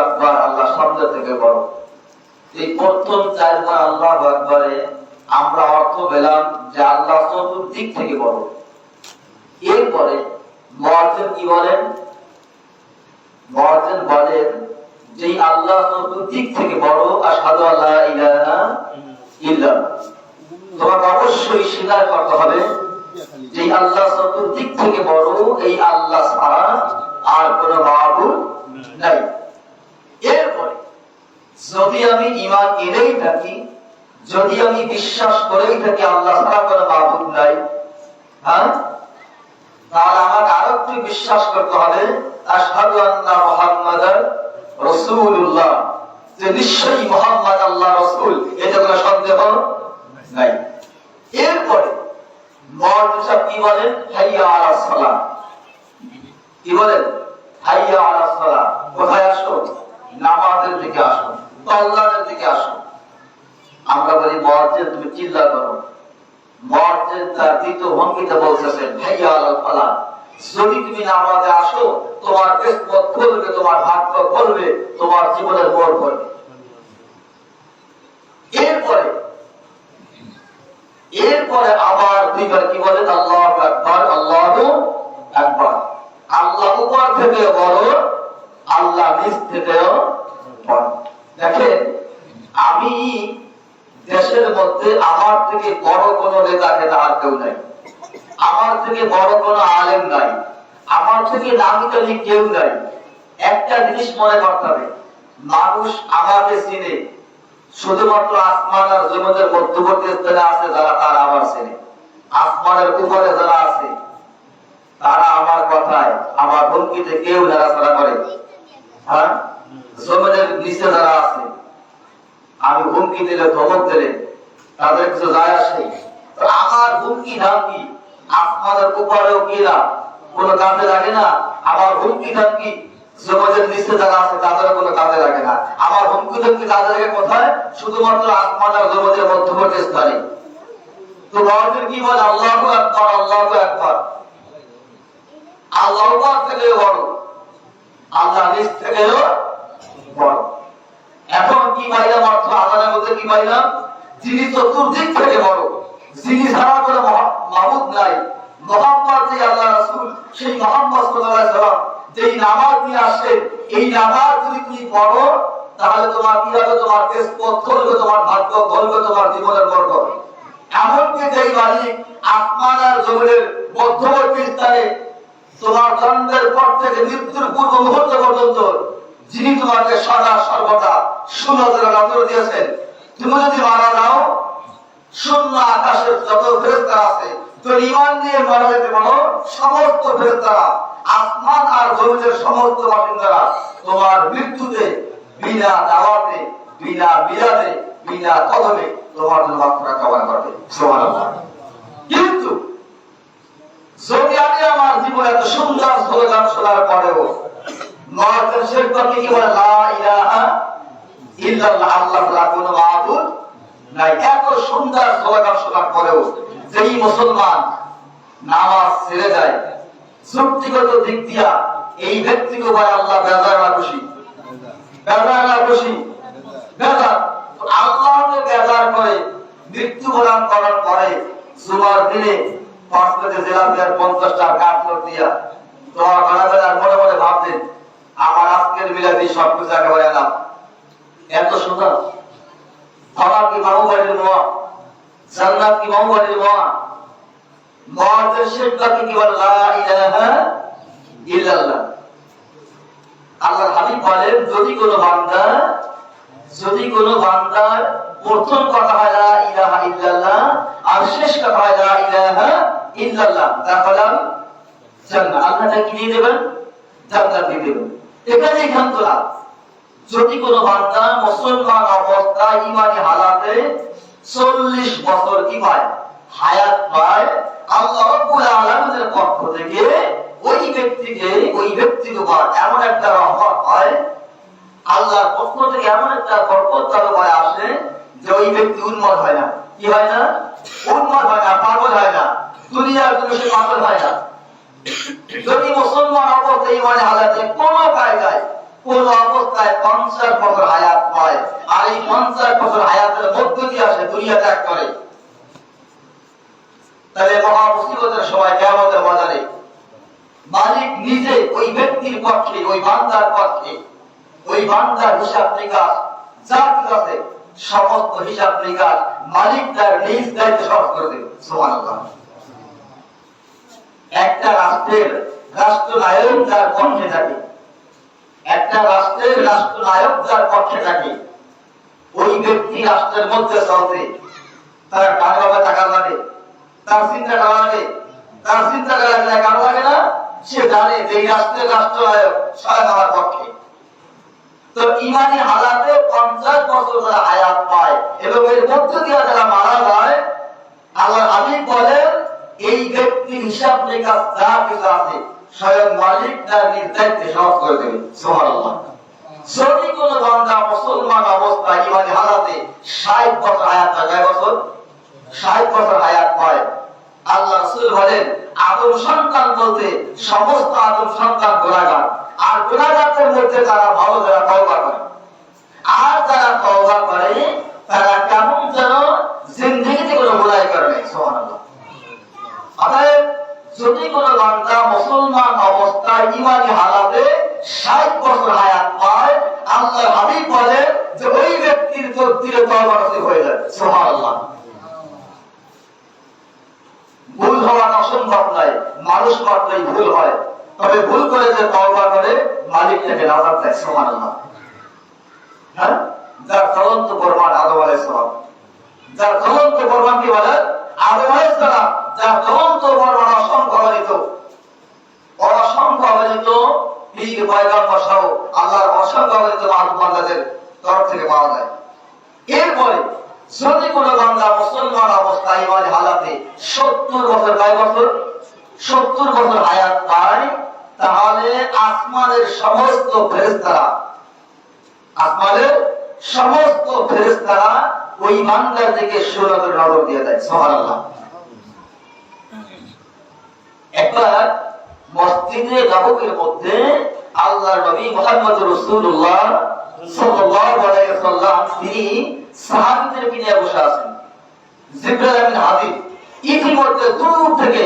আকবার, আল্লাহ শব্দ থেকে বড়। এই প্রথম চারবার আল্লাহু আকবারে আমরা অর্থ পেলাম যে আল্লাহ চতুর্দিক থেকে বড়। এরপরে মুয়াজ্জিন কি বলেন? মুয়াজ্জিন বলেন যে আল্লাহ চতুর্দিক থেকে বড়, আশহাদু আল্লা ইলাহা ইল্লাল্লাহ। তোমাকে অবশ্যই স্বীকার করতে হবে যে আল্লাহ চতুর্দিক থেকে বড়, এই আল্লাহ ছাড়া আর কোনো মাবুদ নাই। এরপরে যদি আমি ঈমান এনেই থাকি, যদি আমি বিশ্বাস করেই থাকি আল্লাহ ছাড়া কোনো মাবুদ নাই, হ্যাঁ, তাহলে আমাকে আরো একটু বিশ্বাস করতে হবে আশহাদু আন্না মুহাম্মাদার রাসূলুল্লাহ, যে নিশ্চয়ই মুহাম্মদ আল্লাহর রাসূল, এতে কোনো সন্দেহ নাই। এরপরে মুয়াজ্জিন সাহেব কি বলেন? হাইয়া আলাস সালাহ। কি বলেন? হাইয়া আলাস সালাহ। কোথায় আসো? নামাজের দিকে আসো, আল্লাহর দিকে আসো। আমরা বলি মুয়াজ্জিন তুমি চিল্লা করো। মুয়াজ্জিন তার দ্বিতীয় ভঙ্গিতে বলতেছেন হাইয়া আলাল ফালাহ, যদি তুমি নামাজে আসো তোমার কিসমত খুলবে, তোমার ভাগ্য খুলবে, তোমার জীবনের মোড় করবে। এরপরে আবার দুইবার কি বলেন? আল্লাহু আকবার, আল্লাহু আকবার। আল্লাহ উপর থেকে বড়, আল্লাহ নিচ থেকেও বড়। দেখেন, আমি দেশের মধ্যে আমার থেকে বড় কোন নেতাকে তার কেউ নাই, আমার থেকে বড় কোন আলেম নাই, আমার থেকে নামি দামি কেউ নাই। একটা জিনিস মনে করতে হবে, মানুষ আমাকে চিনে শুধুমাত্র আসমান আর জমিনের মধ্যবর্তী স্থানে আছে যারা, তারা আমার চেনে। আসমানের উপরে যারা আছে তারা আমার কথায়, আমার ভঙ্গিতে কেউ নাড়াচাড়া করে। হ্যাঁ, জমিনের নিচে যারা আছে আমি হুমকি দিলে, ধমক দিলে তাদের কিছু যায় আসে? আমার হুমকি ধামকি আসমানের উপরেও কি না কোনো কাজে লাগে না। আমার হুমকি ধামকি জমিনের নিচে যারা আছে তাদের কোনো কাজে লাগে না। আমার হুমকি ধামকি কাজে লাগে কোথায়? শুধুমাত্র আসমান আর জমিনের মধ্যবর্তী স্থানে। তো মুয়াজ্জিন কি বলে? আল্লাহু আকবার, আল্লাহু আকবার। আল্লাহ উপর থেকে বড়, আল্লাহ নিচ থেকেও বড়। এখন কি পাইলাম অর্থ? আল্লাহর মধ্যে কি পাইলাম? যিনি চতুর্দিক থেকে বড়, যিনি ছাড়া কোনো মাবুদ নাই, মুহাম্মদ যে আল্লাহর রাসূল, সেই মুহাম্মদ সাল্লাল্লাহু আলাইহি ওয়াসাল্লাম যেই নামাজ নিয়ে আসেন, এই নামাজ যদি তুমি পড়ো তাহলে তোমার কি হবে? তোমার কিসমত খুলবে, তোমার ভাগ্য খুলবে, তোমার জীবনের মোড় করবে। এমনকি যেই মালিক আসমান আর জমিনের মধ্যবর্তী স্থানে তোমার জন্মের পর থেকে মৃত্যুর পূর্ব মুহূর্ত পর্যন্ত যিনি তোমাকে সদা সর্বদা সুনজরে নজর দিয়েছেন, তুমি যদি মারা যাও শূন্য আকাশের যত ফেরেশতা আছে, তো ঈমান নিয়ে মারা যেতে পারো, সমস্ত ফেরেশতা আসমান আর জমিনের সমস্ত বাসিন্দারা তোমার মৃত্যুতে বিনা দাওয়াতে, বিনা মিলাদে, বিনা কদমে তোমার জন্য মাগফিরাত কামনা করবে। সুবহানাল্লাহ। কিন্তু যদি আমি আমার জীবনে এত সুন্দর স্লোগান শোনার পরেও মুয়াজ্জিন শেখ বাকি কি বলে? লা ইলাহা ইল্লাল্লাহ, আল্লাহ ছাড়া কোনো মাবুদ নাই। এত সুন্দর স্লোগান শোনার পরেও যেই মুসলমান নামাজ ছেড়ে যায়, যুক্তিগত দিক দিয়া এই ব্যক্তিকে বলে আল্লাহ বেজার না খুশি, বেজার না খুশি, বেজার। আল্লাহকে বেজার করে মৃত্যুবরণ করার পরে জুমার দিনে পাঁচটাতে জেলা দেওয়ার 50টা কাপড় দিয়া তোমার বানাবেন আর মনে মনে ভাবতেন আমার আজকের মিলাদি সবকিছু একেবারে এলাম। এত সুন্দর। আমার কি মামু বাড়ির মোয়া, জান্নাত কি মামু বাড়ির মোয়া। মুয়াজ্জিন শেখ বাকি কি বলে? লা ইলাহা ইল্লাল্লাহ। আল্লাহর হাবিব বলেন যদি কোনো বান্দার প্রথম কথা হয় লা ইলাহা ইল্লাল্লাহ আর শেষ কথা হয় লা ইলাহা ইল্লাল্লাহ, তাহলে জান্নাত। আল্লাহ তাকে কি দিয়ে দেবেন? জান্নাত দিয়ে দেবেন। এখানেই খান্তরা। যদি কোনো বান্দা মুসলমান অবস্থায় ঈমানি হালাতে 40 বছর কি পায়? হায়াত পায়, আল্লাহ রাব্বুল আলামিনের পক্ষ থেকে ওই ব্যক্তির উপর এমন একটা রহমত হয়, আল্লাহর পক্ষ থেকে এমন একটা বরকত তার উপরে আসে যে ওই ব্যক্তি উন্মাদ হয় না। কি হয় না? উন্মাদ হয় না, পাগল হয় না, দুনিয়ার জন্য সে পাগল হয় না। যদি মুসলমান অবস্থায় ঈমানি হালাতে কোনো কায়দায় কোনো অবস্থা অবস্থায় 50 বছর হায়াত পায়, আর এই 50 বছর হায়াতের মধ্য দিয়ে আসে দুনিয়া ত্যাগ করে। তাহলে মহা মুসিবতের সময় কিয়ামতের বাজারে মালিক নিজে ওই ব্যক্তির পক্ষে, ওই বান্দার পক্ষে, ওই বান্দার হিসাব নিকাশ যা কিছু আছে সমস্ত হিসাব নিকাশ মালিক তার নিজ দায়িত্বে সহজ করে দেবে। সুবহানাল্লাহ। একটা রাষ্ট্রের রাষ্ট্রনায়ক যার পক্ষে থাকে, একটা রাষ্ট্রের রাষ্ট্রনায়ক যার পক্ষে থাকে, ওই ব্যক্তি রাষ্ট্রের মধ্যে চলতে তার কার বাবা টাকা লাগে, তার চিন্তা করা লাগে, তার চিন্তা করা লাগে কারো লাগে না। সে জানে যে রাষ্ট্রের রাষ্ট্রনায়ক স্বয়ং আমার পক্ষে। তো ইমানি হালাতে 50 বছর যারা হায়াত পায় এবং এর মধ্য দিয়ে যারা মারা যায়, আল্লাহর হাবিব বলেন এই ব্যক্তির হিসাব নিকাশ যা কিছু আছে স্বয়ং মালিক তার নিজ দায়িত্বে সহজ করে দেবে। সুবহানাল্লাহ। যদি কোন বান্দা মুসলমান অবস্থায় ইমানি হালাতে 60 বছর হায়াত পায়, কয় বছর? 60 বছর হায়াত পায়, আল্লাহ রাসূল বলেন আদম সন্তান বলতে সমস্ত আদম সন্তান গুনাহগার, আর গুনাহগারদের মধ্যে যারা ভালো, যারা তওবা করে, আর যারা তওবা করে তারা কেমন যেন জিন্দেগিতে কোনো গুনাহ করে নাই। সুবহানাল্লাহ। অতএব যদি কোনো বান্দা মুসলমান অবস্থায় ইমানি হালাতে 60 বছর হায়াত পায়, আল্লাহর হাবিব বলেন যে ওই ব্যক্তির তকদিরে তওবা নসিব হয়ে যায়। সুবহানাল্লাহ। ভুল হওয়া অসম্ভব নয়, মানুষ মাত্রই ভুল হয়, তবে ভুল করে যে তওবা করে মালিক তাকে নাজাত দেয়। সুবহানাল্লাহ। হ্যাঁ, যার চলন্ত প্রমাণ আদম আলাইহিস সালাম, যার চলন্ত প্রমাণ কি বলে? আদম আলাইহিস সালাম, যার চলন্ত প্রমাণ অসংখ্য অগণিত পীর পয়গম্বর সহ আল্লাহর অসংখ্য অগণিত মাহবুব বান্দাদের তরফ থেকে পাওয়া যায়। এরপরে যদি কোন বান্দা মুসলমান অবস্থায় ইমানি হালাতে 70 বছর, কয় বছর? 70 বছর হায়াত পায়, তাহলে আসমানের সমস্ত ফেরেশতারা, আসমানের সমস্ত ফেরেশতারা ওই বান্দার দিকে সুনজর নজর দিয়ে দেয়। সুবহানাল্লাহ। একবার মসজিদে নববীর মধ্যে আল্লাহর নবী মুহাম্মদ রাসূলুল্লাহ সাল্লাল্লাহু আলাইহি ওয়াসাল্লাম তিনি সাহাবীদেরকে নিয়ে বসে আছেন। জিবরাইল আমিন হাজির, ইতিমধ্যে দূর থেকে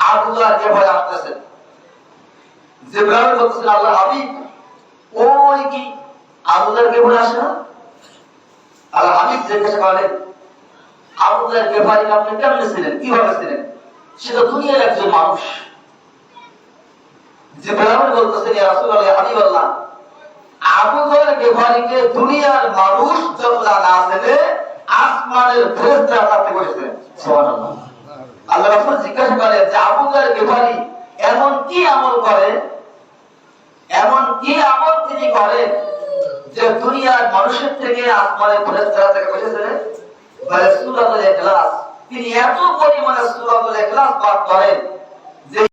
আবু যার ভয় আসতেছে। জিবরাইল বলতেছেন আল্লাহর হাবিব, ওই কি আবু যার ভয় আসে না? আল্লাহর হাবিব জিজ্ঞাসা করলেন, আবু যার ভয় আপনি কেমন ছিলেন, কিভাবে ছিলেন? সে তো দুনিয়ার একজন মানুষ। জিবরাইল বলতেছেন ইয়া রাসূলুল্লাহ, ইয়া হাবিবাল্লাহ, আবু যার গিফারীকে দুনিয়ার মানুষ যতটা না চেনে, আসমানের ফেরেশতারা তাতে বলেছে। সুবহানাল্লাহ। আল্লাহ রাসূল জিজ্ঞাসা করেন যে আবু যার গিফারী এমন কি আমল করে, এমন কি আমল তিনি করেন যে দুনিয়ার মানুষের থেকে আসমানের ফেরেশতারা তাকে বলেছে? বলে সূরাতুল ইখলাস। তিনি এত পরিমাণে সূরাতুল ইখলাস পাঠ করেন যে